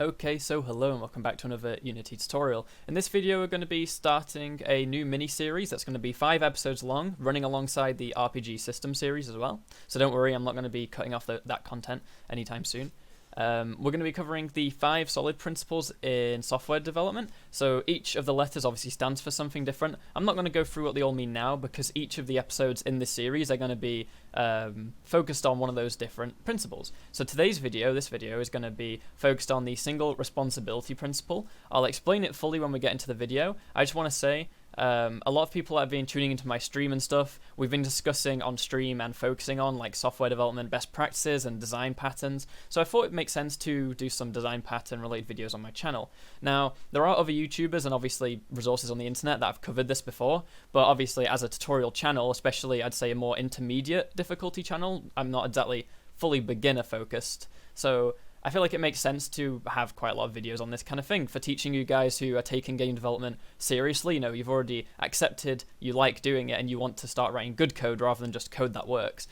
Okay, so hello and welcome back to another Unity tutorial. In this video we're going to be starting a new mini-series that's going to be 5 episodes long, running alongside the RPG system series as well. So don't worry, I'm not going to be cutting off that content anytime soon. We're going to be covering the 5 S.O.L.I.D principles in software development. So each of the letters obviously stands for something different. I'm not going to go through what they all mean now because each of the episodes in this series are going to be focused on one of those different principles. So this video is going to be focused on the single responsibility principle. I'll explain it fully when we get into the video. I just want to say a lot of people have been tuning into my stream and stuff. We've been discussing on stream and focusing on like software development best practices and design patterns. So I thought it makes sense to do some design pattern related videos on my channel. Now, there are other YouTubers and obviously resources on the internet that have covered this before, but obviously as a tutorial channel, especially I'd say a more intermediate difficulty channel, I'm not exactly fully beginner focused. So I feel like it makes sense to have quite a lot of videos on this kind of thing for teaching you guys who are taking game development seriously. You know, you've already accepted you like doing it and you want to start writing good code rather than just code that works.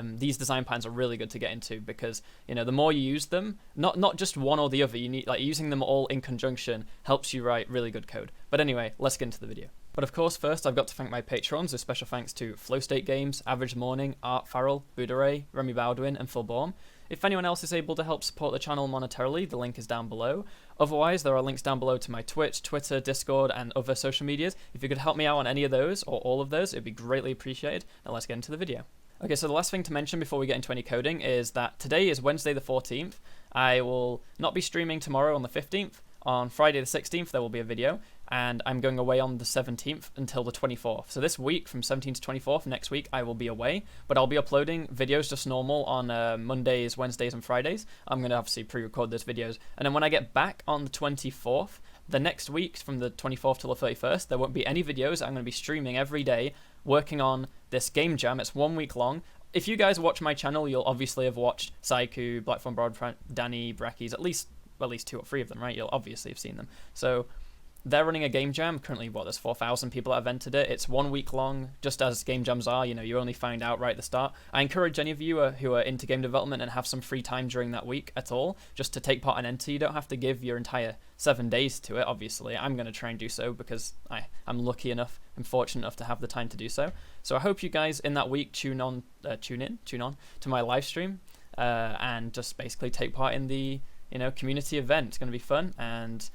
These design patterns are really good to get into because, you know, the more you use them, not just one or the other, you need like using them all in conjunction helps you write really good code. But anyway, let's get into the video. But of course, first I've got to thank my patrons, with special thanks to Flow State Games, Average Morning, Art Farrell, Boudaray, Remy Baldwin, and Phil Baum. If anyone else is able to help support the channel monetarily, the link is down below. Otherwise, there are links down below to my Twitch, Twitter, Discord, and other social medias. If you could help me out on any of those, or all of those, it'd be greatly appreciated. Now let's get into the video. Okay, so the last thing to mention before we get into any coding is that today is Wednesday the 14th. I will not be streaming tomorrow on the 15th. On Friday the 16th, there will be a video, and I'm going away on the 17th until the 24th. So this week, from 17th to 24th, next week, I will be away, but I'll be uploading videos just normal on Mondays, Wednesdays, and Fridays. I'm going to obviously pre-record those videos, and then when I get back on the 24th, the next week, from the 24th till the 31st, there won't be any videos. I'm going to be streaming every day, working on this game jam. It's 1 week long. If you guys watch my channel, you'll obviously have watched Saiku, Blackthorn Broadfront, Danny, Brackies, at least 2 or 3 of them, right? You'll obviously have seen them. So they're running a game jam. Currently, there's 4,000 people that have entered it. It's 1 week long, just as game jams are. You know, you only find out right at the start. I encourage any of you who are into game development and have some free time during that week at all, just to take part and enter. You don't have to give your entire 7 days to it, obviously. I'm going to try and do so because I'm lucky enough and fortunate enough to have the time to do so. So I hope you guys in that week tune on to my live stream and just basically take part in the community event. It's going to be fun, and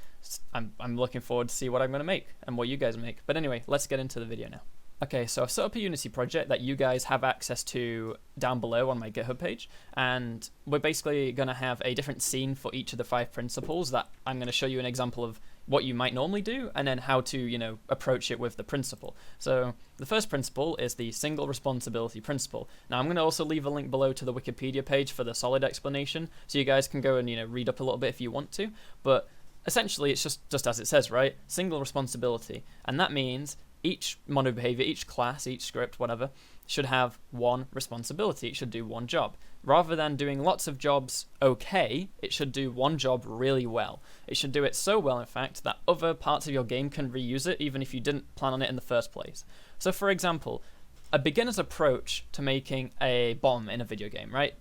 I'm looking forward to see what I'm going to make and what you guys make. But anyway, let's get into the video now. Okay, so I've set up a Unity project that you guys have access to down below on my GitHub page, and we're basically going to have a different scene for each of the 5 principles that I'm going to show you an example of what you might normally do, and then how to, approach it with the principle. So the first principle is the single responsibility principle. Now I'm going to also leave a link below to the Wikipedia page for the S.O.L.I.D explanation, so you guys can go and, read up a little bit if you want to, but essentially it's just as it says, right? Single responsibility. And that means each mono behavior, each class, each script, whatever, should have one responsibility. It should do one job. Rather than doing lots of jobs okay, it should do one job really well. It should do it so well, in fact, that other parts of your game can reuse it even if you didn't plan on it in the first place. So for example, a beginner's approach to making a bomb in a video game, right?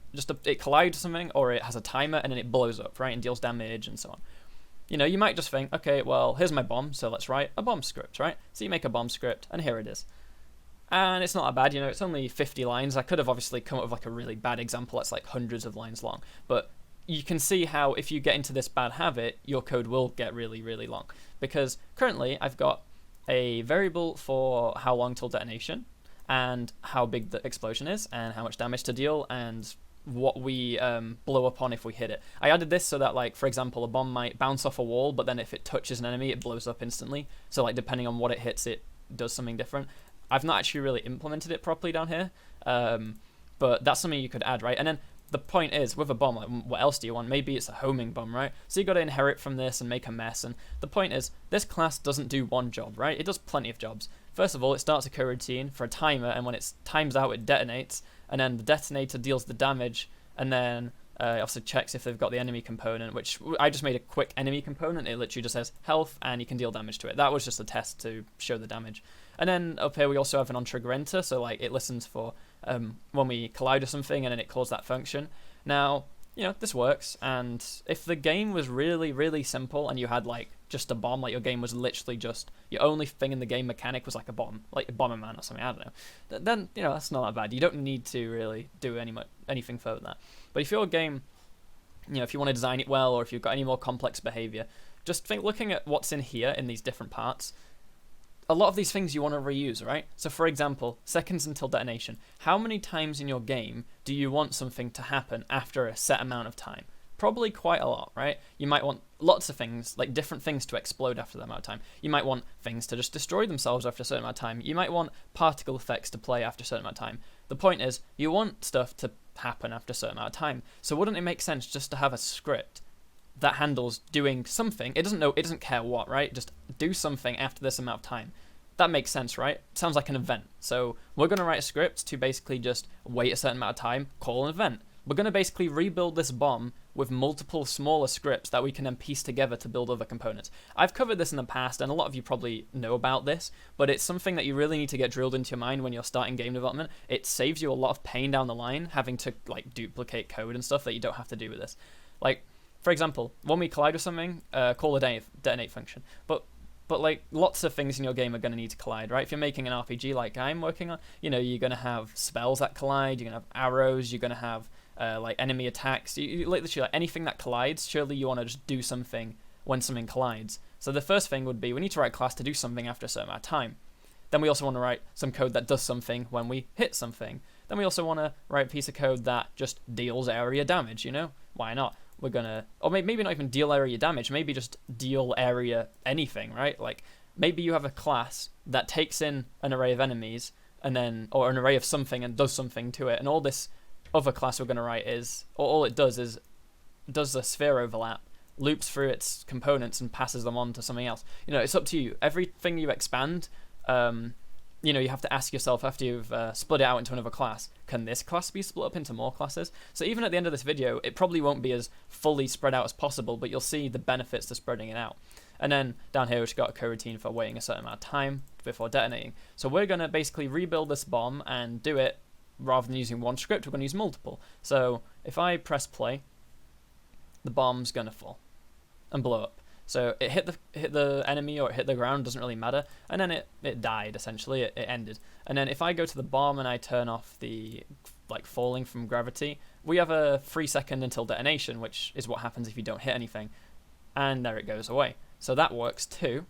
It collides something, or it has a timer and then it blows up, right, and deals damage and so on. You might just think, okay, well, here's my bomb, so let's write a bomb script, right? So you make a bomb script, and here it is. And it's not that bad, it's only 50 lines. I could have obviously come up with like a really bad example that's like hundreds of lines long. But you can see how if you get into this bad habit, your code will get really, really long. Because currently I've got a variable for how long till detonation, and how big the explosion is, and how much damage to deal, and what we blow up on if we hit it. I added this so that, like, for example, a bomb might bounce off a wall, but then if it touches an enemy, it blows up instantly. So, like, depending on what it hits, it does something different. I've not actually really implemented it properly down here, but that's something you could add, right? And then the point is, with a bomb, like, what else do you want? Maybe it's a homing bomb, right? So you got to inherit from this and make a mess. And the point is, this class doesn't do one job, right? It does plenty of jobs. First of all, it starts a coroutine for a timer, and when it's times out, it detonates. And then the detonator deals the damage, and then it also checks if they've got the enemy component, which I just made a quick enemy component. It literally just says health, and you can deal damage to it. That was just a test to show the damage. And then up here we also have an on-trigger enter, so like it listens for when we collide or something, and then it calls that function. Now, this works. And if the game was really, really simple and you had like just a bomb, like your game was literally just your only thing in the game mechanic was like a bomb, like a Bomberman or something, I don't know, then that's not that bad. You don't need to really do anything further than that. But if your game, if you want to design it well, or if you've got any more complex behavior, just looking at what's in here in these different parts. A lot of these things you want to reuse, right? So for example, seconds until detonation. How many times in your game do you want something to happen after a set amount of time? Probably quite a lot, right? You might want lots of things, like different things to explode after that amount of time. You might want things to just destroy themselves after a certain amount of time. You might want particle effects to play after a certain amount of time. The point is, you want stuff to happen after a certain amount of time. So wouldn't it make sense just to have a script that handles doing something? It doesn't care what, right? Just do something after this amount of time. That makes sense, right? Sounds like an event. So we're going to write a script to basically just wait a certain amount of time, call an event. We're going to basically rebuild this bomb with multiple smaller scripts that we can then piece together to build other components. I've covered this in the past, and a lot of you probably know about this, but it's something that you really need to get drilled into your mind when you're starting game development. It saves you a lot of pain down the line, having to like duplicate code and stuff that you don't have to do with this. Like, for example, when we collide with something, call a detonate function. But like lots of things in your game are going to need to collide, right? If you're making an RPG like I'm working on, you're going to have spells that collide, you're going to have arrows, you're going to have like enemy attacks, you literally like anything that collides. Surely you want to just do something when something collides. So the first thing would be we need to write class to do something after a certain amount of time. Then we also want to write some code that does something when we hit something. Then we also want to write a piece of code that just deals area damage, Why not? We're gonna, or maybe not even deal area damage, maybe just deal area anything, right? Like maybe you have a class that takes in an array of enemies and then, or an array of something and does something to it, and all this other class we're gonna write is, or all it does is does a sphere overlap, loops through its components and passes them on to something else. It's up to you. Everything you expand, you have to ask yourself after you've split it out into another class, can this class be split up into more classes? So even at the end of this video, it probably won't be as fully spread out as possible, but you'll see the benefits to spreading it out. And then down here, we've got a coroutine for waiting a certain amount of time before detonating. So we're going to basically rebuild this bomb and do it rather than using one script, we're going to use multiple. So if I press play, the bomb's going to fall and blow up. So it hit the enemy or it hit the ground, doesn't really matter, and then it died essentially. It ended. And then if I go to the bomb and I turn off the like falling from gravity, we have a 3 second until detonation, which is what happens if you don't hit anything, and there it goes away. So that works too.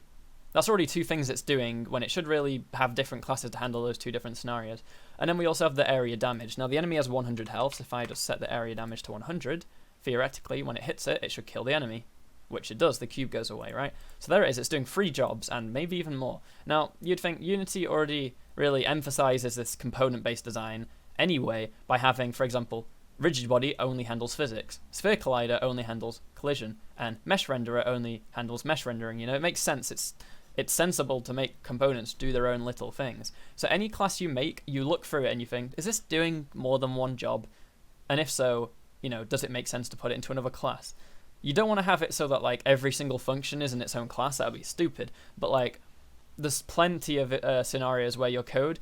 That's already two things it's doing when it should really have different classes to handle those two different scenarios. And then we also have the area damage. Now the enemy has 100 health, so if I just set the area damage to 100, theoretically when it hits it, it should kill the enemy. Which it does, the cube goes away, right? So there it is, it's doing 3 jobs, and maybe even more. Now, you'd think Unity already really emphasizes this component-based design anyway by having, for example, Rigid Body only handles physics, Sphere Collider only handles collision, and Mesh Renderer only handles mesh rendering. It makes sense, it's sensible to make components do their own little things. So any class you make, you look through it and you think, is this doing more than one job? And if so, does it make sense to put it into another class? You don't want to have it so that like every single function is in its own class. That would be stupid. But like, there's plenty of scenarios where your code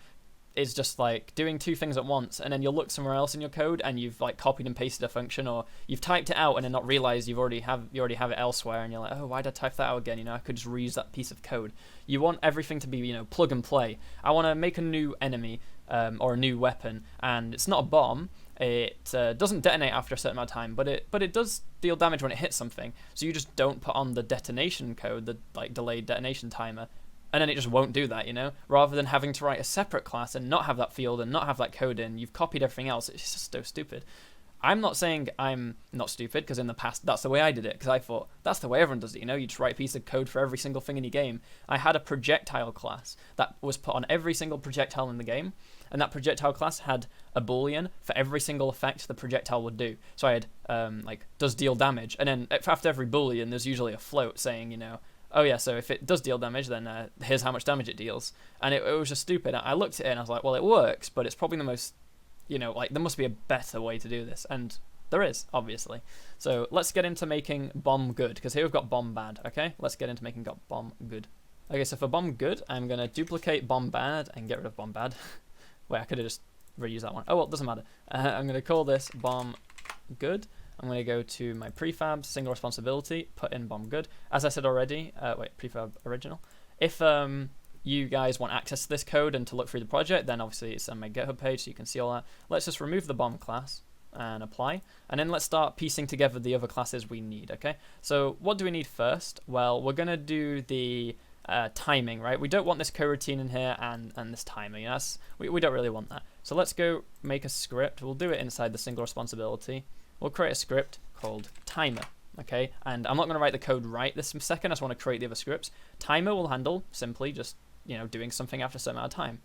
is just like doing 2 things at once, and then you'll look somewhere else in your code and you've like copied and pasted a function, or you've typed it out and then not realized you already have it elsewhere, and you're like, oh, why did I type that out again? I could just reuse that piece of code. You want everything to be plug and play. I want to make a new enemy or a new weapon, and it's not a bomb. It doesn't detonate after a certain amount of time, but it does deal damage when it hits something. So you just don't put on the detonation code, the like delayed detonation timer, and then it just won't do that, Rather than having to write a separate class and not have that field and not have that code in, you've copied everything else. It's just so stupid. I'm not saying I'm not stupid, because in the past that's the way I did it, because I thought that's the way everyone does it, you just write a piece of code for every single thing in your game. I had a projectile class that was put on every single projectile in the game, and that projectile class had a boolean for every single effect the projectile would do. So I had like does deal damage, and then after every boolean there's usually a float saying oh yeah, so if it does deal damage, then here's how much damage it deals. And it was just stupid. I looked at it and I was like, well, it works, but it's probably the most like there must be a better way to do this, and there is, obviously. So let's get into making bomb good, because here we've got bomb bad. Okay, let's get into making bomb good. Okay, so for bomb good, I'm gonna duplicate bomb bad and get rid of bomb bad. Wait, I could have just reused that one. Oh well, it doesn't matter. I'm gonna call this bomb good, I'm going to go to my prefab, single responsibility, put in bomb good. As I said already, prefab original. If you guys want access to this code and to look through the project, then obviously it's on my GitHub page, so you can see all that. Let's just remove the bomb class and apply, and then let's start piecing together the other classes we need. Okay, so what do we need first? Well, we're gonna do the timing, right? We don't want this coroutine in here and this timer. You know, we don't really want that. So let's go make a script. We'll do it inside the single responsibility. We'll create a script called timer. Okay, and I'm not going to write the code right this second. I just want to create the other scripts. Timer will handle simply just, you know, doing something after a certain amount of time,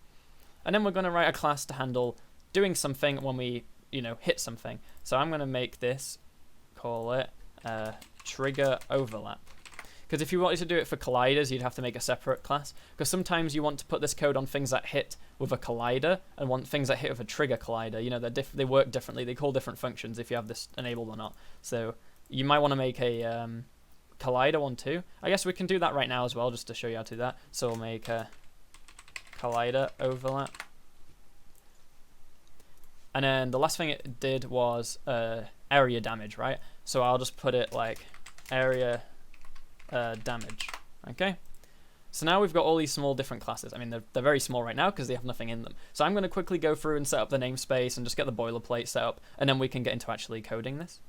and then we're going to write a class to handle doing something when we, you know, hit something. So I'm going to make this, call it trigger overlap. Because if you wanted to do it for colliders, you'd have to make a separate class. Because sometimes you want to put this code on things that hit with a collider and want things that hit with a trigger collider. You know, they work differently. They call different functions if you have this enabled or not. So you might want to make a collider one too. I guess we can do that right now as well, just to show you how to do that. So we'll make a collider overlap. And then the last thing it did was area damage, right? So I'll just put it like area damage. Okay, so now we've got all these small different classes. I mean, they're very small right now because they have nothing in them. So I'm going to quickly go through and set up the namespace and just get the boilerplate set up, and then we can get into actually coding this.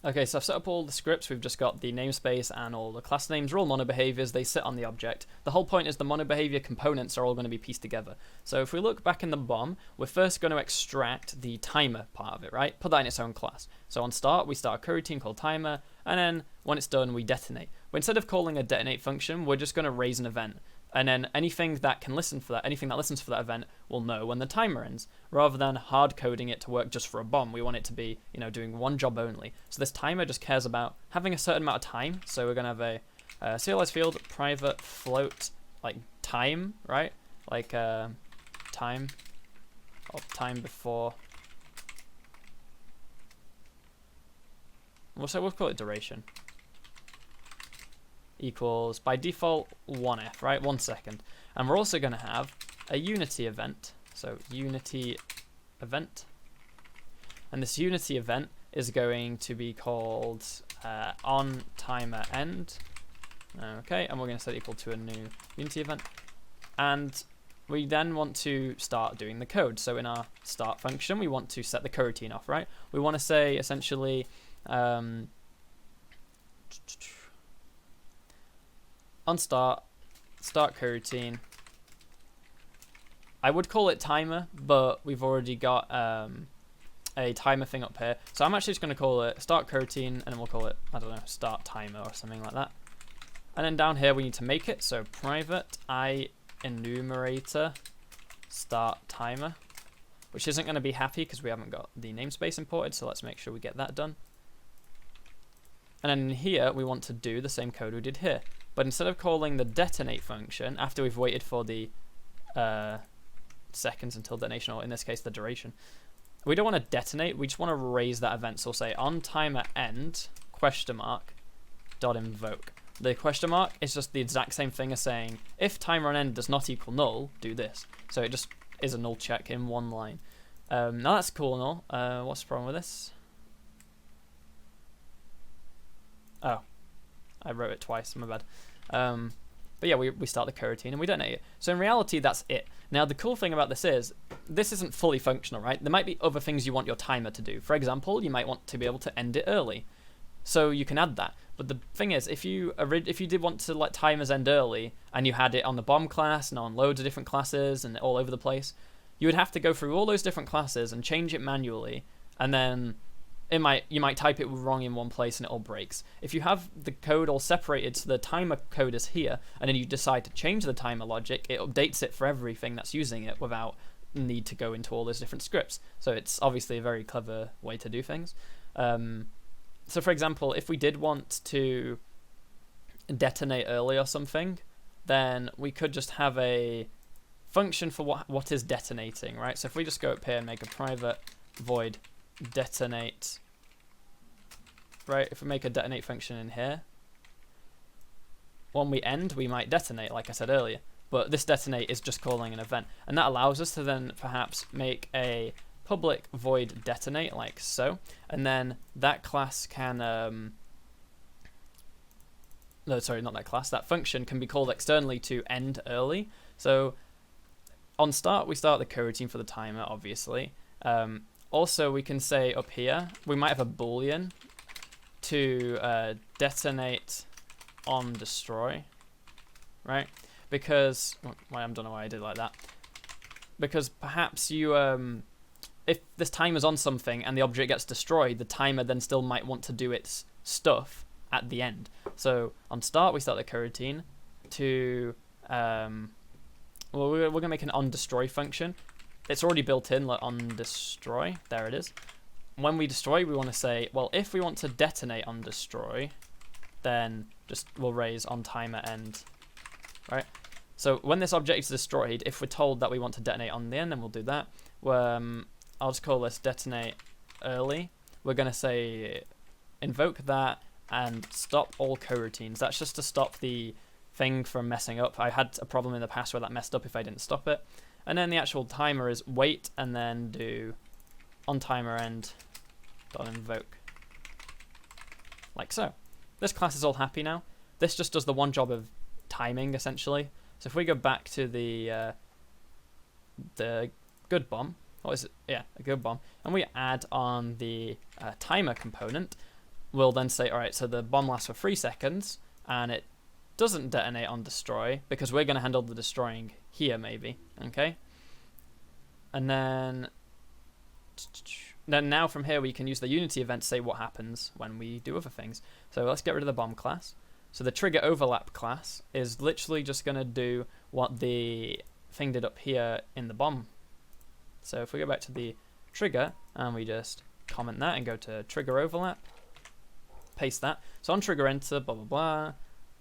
Okay, so I've set up all the scripts. We've just got the namespace and all the class names are all mono behaviors. They sit on the object. The whole point is the mono behavior components are all going to be pieced together. So if we look back in the BOM, we're first going to extract the timer part of it, right? Put that in its own class. So on start, we start a coroutine called timer, and then when it's done, we detonate. But instead of calling a detonate function, we're just going to raise an event. And then anything that can listen for that, anything that listens for that event will know when the timer ends, rather than hard coding it to work just for a bomb. We want it to be, you know, doing one job only. So this timer just cares about having a certain amount of time. So we're gonna have a serialized field private float like time, right? Like time or time before. We'll call it duration. Equals by default 1f, right? 1 second. And we're also going to have a unity event. So unity event. And this unity event is going to be called on timer end. Okay, and we're going to set equal to a new unity event. And we then want to start doing the code. So in our start function, we want to set the coroutine off, right? We want to say essentially on start coroutine. I would call it timer, but we've already got a timer thing up here. So I'm actually just going to call it start coroutine, and then we'll call it, I don't know, start timer or something like that. And then down here we need to make it. So private I enumerator start timer, which isn't going to be happy because we haven't got the namespace imported. So let's make sure we get that done. And then here we want to do the same code we did here. But instead of calling the detonate function after we've waited for the seconds until detonation, or in this case the duration, we don't want to detonate, we just want to raise that event. So we'll say on timer end dot invoke. The question mark is just the exact same thing as saying if timer on end does not equal null, do this. So it just is a null check in one line. Now that's cool and all. What's the problem with this? Oh, I wrote it twice, my bad. But yeah, we start the coroutine and we detonate it. So in reality, that's it. Now, the cool thing about this isn't fully functional, right? There might be other things you want your timer to do. For example, you might want to be able to end it early. So you can add that. But the thing is, if you did want to let timers end early and you had it on the bomb class and on loads of different classes and all over the place, you would have to go through all those different classes and change it manually, and then you might type it wrong in one place and it all breaks. If you have the code all separated, so the timer code is here, and then you decide to change the timer logic, it updates it for everything that's using it without need to go into all those different scripts. So it's obviously a very clever way to do things. So for example, if we did want to detonate early or something, then we could just have a function for what is detonating, right? So if we just go up here and make a private void detonate, right? If we make a detonate function in here, when we end, we might detonate, like I said earlier. But this detonate is just calling an event, and that allows us to then perhaps make a public void detonate like so, and then that class can no, sorry, not that class. That function can be called externally to end early. So on start, we start the coroutine for the timer, obviously. Also, we can say up here, we might have a boolean to detonate on destroy, right? Because, well, I don't know why I did like that. Because perhaps you, if this timer's on something and the object gets destroyed, the timer then still might want to do its stuff at the end. So on start, we start the coroutine to, well, we're going to make an onDestroy function. It's already built in, like onDestroy. There it is. When we destroy, we want to say, well, if we want to detonate onDestroy, then just we'll raise onTimerEnd, right? So when this object is destroyed, if we're told that we want to detonate on the end, then we'll do that. I'll just call this detonate early. We're going to say invoke that and stop all coroutines. That's just to stop the thing from messing up. I had a problem in the past where that messed up if I didn't stop it. And then the actual timer is wait and then do onTimerEnd.invoke. Like so. This class is all happy now. This just does the one job of timing, essentially. So if we go back to the good bomb, what is it? Yeah, a good bomb, and we add on the timer component, we'll then say, all right, so the bomb lasts for 3 seconds, and it doesn't detonate on destroy because we're going to handle the destroying here, maybe. Okay, and then now from here we can use the Unity event to say what happens when we do other things. So let's get rid of the bomb class. So the trigger overlap class is literally just going to do what the thing did up here in the bomb. So if we go back to the trigger and we just comment that and go to trigger overlap, paste that. So on trigger enter, blah, blah, blah.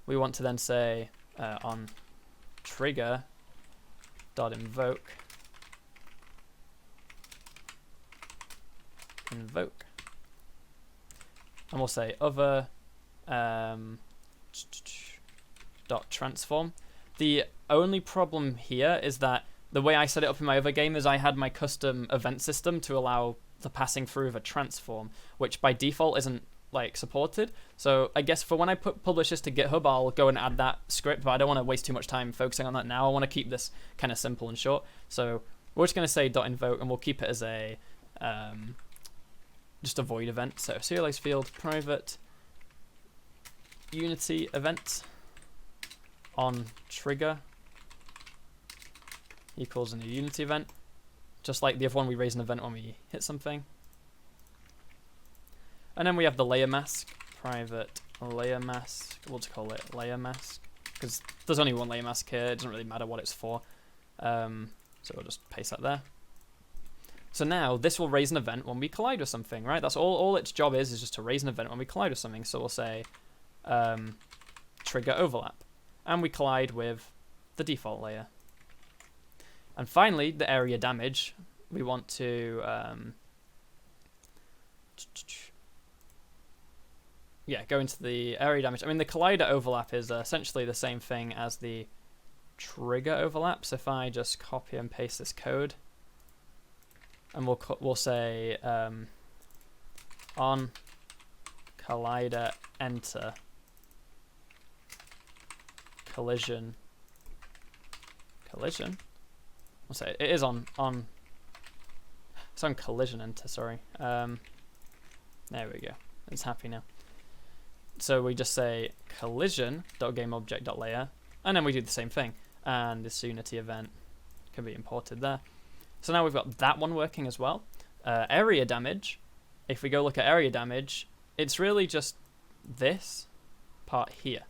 We want to then say on trigger dot invoke and we'll say other dot transform. The only problem here is that the way I set it up in my other game is I had my custom event system to allow the passing through of a transform, which by default isn't like supported. So I guess for when I publish this to GitHub, I'll go and add that script, but I don't want to waste too much time focusing on that now. I want to keep this kind of simple and short. So we're just going to say .invoke and we'll keep it as a just a void event. So serialize field private Unity event on trigger equals a new Unity event. Just like the other one, we raise an event when we hit something. And then we have the layer mask, private layer mask. We'll just call it layer mask because there's only one layer mask here. It doesn't really matter what it's for. So we'll just paste that there. So now this will raise an event when we collide with something, right? That's all its job is just to raise an event when we collide with something. So we'll say trigger overlap, and we collide with the default layer. And finally, the area damage. We want to go into the area damage. I mean, the collider overlap is essentially the same thing as the trigger overlap. So if I just copy and paste this code, and we'll say on collider enter collision. We'll say it is on it's on collision enter. Sorry. There we go. It's happy now. So we just say collision.gameObject.layer, and then we do the same thing. And this Unity event can be imported there. So now we've got that one working as well. Area damage. If we go look at area damage, it's really just this part here.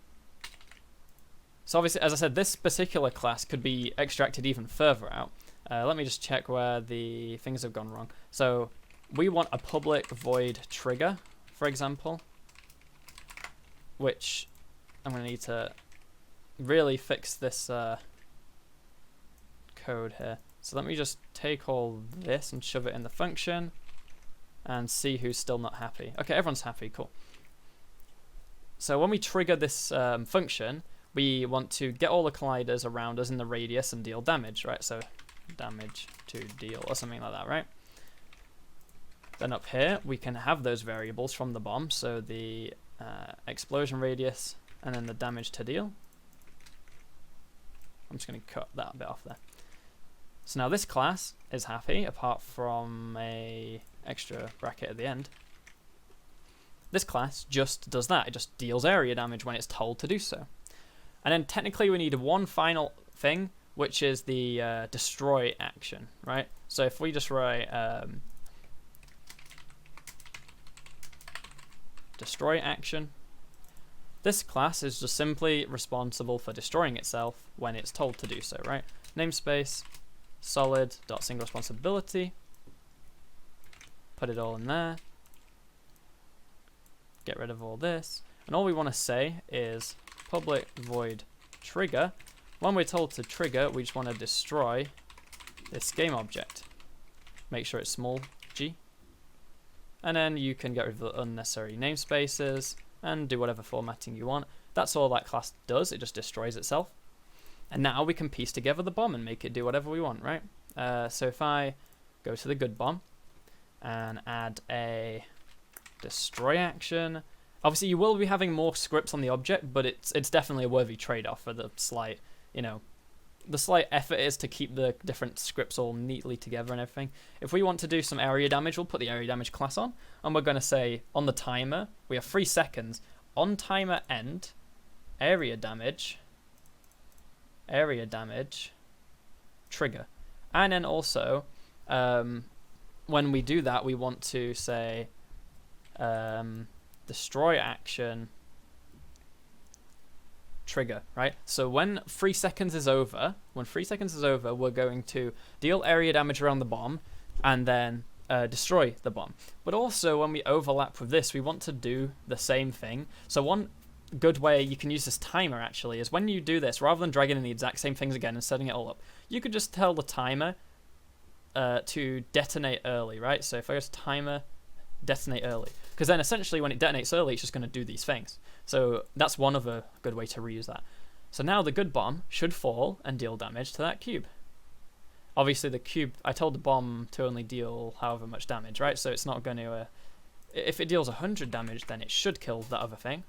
So obviously, as I said, this particular class could be extracted even further out. Let me just check where the things have gone wrong. So we want a public void trigger, for example, which I'm going to need to really fix this code here. So let me just take all this and shove it in the function and see who's still not happy. Okay, everyone's happy, cool. So when we trigger this function, we want to get all the colliders around us in the radius and deal damage, right? So damage to deal or something like that, right? Then up here, we can have those variables from the bomb. So the explosion radius and then the damage to deal. I'm just going to cut that bit off there. So now this class is happy, apart from a extra bracket at the end. This class just does that. It just deals area damage when it's told to do so. And then technically we need one final thing, which is the destroy action, right? So if we just write destroy action, this class is just simply responsible for destroying itself when it's told to do so, right? Namespace solid.single responsibility. Put it all in there. Get rid of all this. And all we want to say is public void trigger. When we're told to trigger, we just want to destroy this game object. Make sure it's small g. And then you can get rid of the unnecessary namespaces and do whatever formatting you want. That's all that class does. It just destroys itself. And now we can piece together the bomb and make it do whatever we want, right? So if I go to the good bomb and add a destroy action, obviously you will be having more scripts on the object, but it's definitely a worthy trade-off for the slight, the slight effort is to keep the different scripts all neatly together and everything. If we want to do some area damage, we'll put the area damage class on, and we're going to say on the timer, we have 3 seconds, on timer end, area damage, trigger. And then also, when we do that, we want to say destroy action trigger, right? So when 3 seconds is over, we're going to deal area damage around the bomb and then destroy the bomb. But also when we overlap with this, we want to do the same thing. So one good way you can use this timer actually is when you do this, rather than dragging in the exact same things again and setting it all up, you could just tell the timer to detonate early, right? So if I go to timer, detonate early, because then essentially when it detonates early, it's just going to do these things. So that's one other good way to reuse that. So now the good bomb should fall and deal damage to that cube. Obviously the cube, I told the bomb to only deal however much damage, right? So it's not going to, if it deals 100 damage, then it should kill that other thing.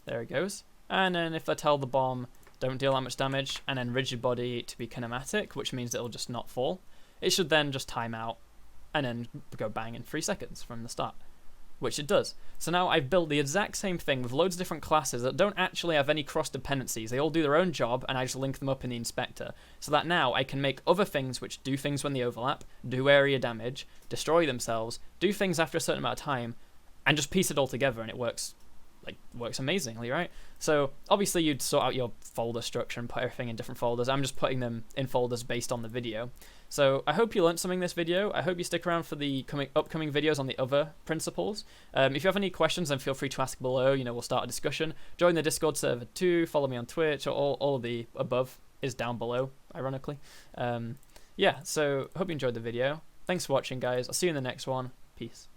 There it goes. And then if I tell the bomb don't deal that much damage, and then rigid body to be kinematic, which means it'll just not fall, it should then just time out and then go bang in 3 seconds from the start, which it does. So now I've built the exact same thing with loads of different classes that don't actually have any cross dependencies. They all do their own job, and I just link them up in the inspector, so that now I can make other things which do things when they overlap, do area damage, destroy themselves, do things after a certain amount of time, and just piece it all together, and it works amazingly, right? So obviously you'd sort out your folder structure and put everything in different folders. I'm just putting them in folders based on the video. So I hope you learned something in this video. I hope you stick around for the upcoming videos on the other principles. If you have any questions, then feel free to ask below. We'll start a discussion. Join the Discord server too. Follow me on Twitch. All of the above is down below, ironically. Yeah, so hope you enjoyed the video. Thanks for watching, guys. I'll see you in the next one. Peace.